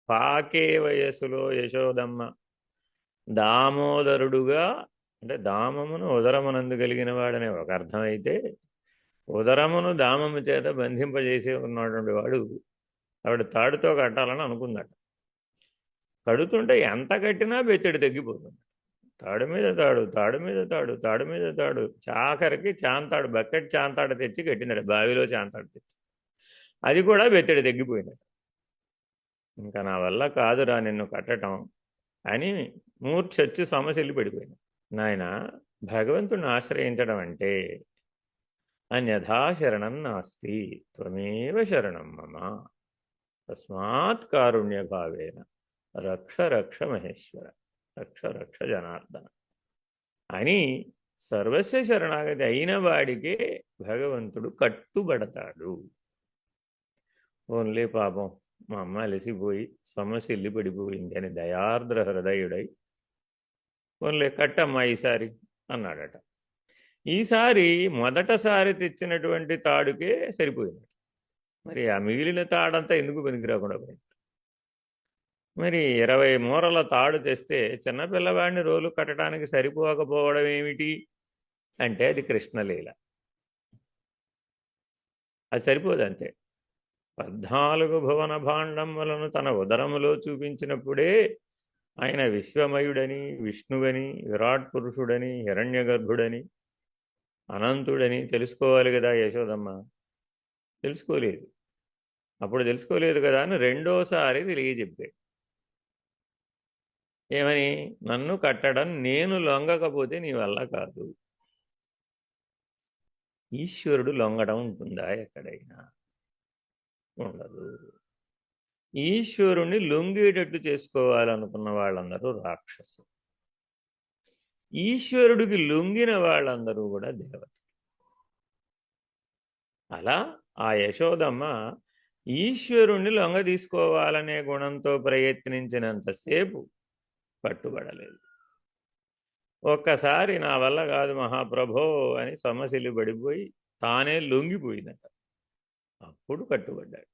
పాకే వయస్సులో యశోదమ్మ దామోదరుడుగా, అంటే దామమును ఉదరమునందు కలిగిన వాడనే ఒక అర్థమైతే, ఉదరమును దామము చేత బంధింపజేసే ఉన్నటువంటి వాడు ఆవిడ తాడుతో కట్టాలని అనుకుందట. కడుతుంటే ఎంత కట్టినా బెత్తడి తగ్గిపోతుంది. తాడు మీద తాడు, తాడు మీద తాడు, తాడు మీద తాడు, చాకరికి చాంతాడు, బకెట్ చాంతాడు తెచ్చి కట్టిందట, బావిలో చాంతాడు తెచ్చి. అది కూడా బెత్తడి తగ్గిపోయిందట. ఇంకా నా వల్ల కాదురా నిన్ను కట్టడం అని మూర్ఛొచ్చి సమస్యలు పడిపోయింది. నాయన, భగవంతుని ఆశ్రయించడం అంటే అన్యథా శరణం నాస్తి, త్వమేవ శరణం మమ, తస్మాత్ కారుణ్యభావేన రక్ష రక్ష మహేశ్వర, రక్ష రక్ష జనార్దన అని సర్వస్వ శరణాగతి అయిన వాడికే భగవంతుడు కట్టుబడతాడు. ఓన్లీ పాపం మా అమ్మ అలసిపోయి సమస్యలు పడిపోయింది అని దయార్ద్ర హృదయుడై ఓన్లీ కట్టమ్మా ఈసారి అన్నాడట. ఈసారి మొదటసారి తెచ్చినటువంటి తాడుకే సరిపోయింది. మరి ఆ మిగిలిన తాడంతా ఎందుకు పనికిరాకుండా పోయింది? మరి 20 మూరల తాడు తెస్తే చిన్నపిల్లవాడిని రోలు కట్టడానికి సరిపోకపోవడం ఏమిటి అంటే అది కృష్ణలీల. అది సరిపోదు అంతే. 14 భువన భాండములను తన ఉదరములో చూపించినప్పుడే ఆయన విశ్వమయుడని, విష్ణువని, విరాట్ పురుషుడని, హిరణ్యగర్భుడని, అనంతుడని తెలుసుకోవాలి కదా యశోదమ్మ. తెలుసుకోలేదు. అప్పుడు తెలుసుకోలేదు కదా అని రెండోసారి తెలియజెప్పాడు. ఏమని? నన్ను కట్టడం నేను లొంగకపోతే నీ వల్ల కాదు. ఈశ్వరుడు లొంగడం ఉంటుందా ఎక్కడైనా? ఉండదు. ఈశ్వరుణ్ణి లొంగేటట్టు చేసుకోవాలనుకున్న వాళ్ళందరూ రాక్షసులు. ఈశ్వరుడికి లొంగిన వాళ్ళందరూ కూడా దేవతలు. అలా ఆ యశోదమ్మ ఈశ్వరుణ్ణి లొంగ తీసుకోవాలనే గుణంతో ప్రయత్నించినంతసేపు పట్టుబడలేదు. ఒక్కసారి నా వల్ల కాదు మహాప్రభో అని సమస్యలు పడిపోయి తానే లొంగిపోయిందట. అప్పుడు కట్టుబడ్డాడు.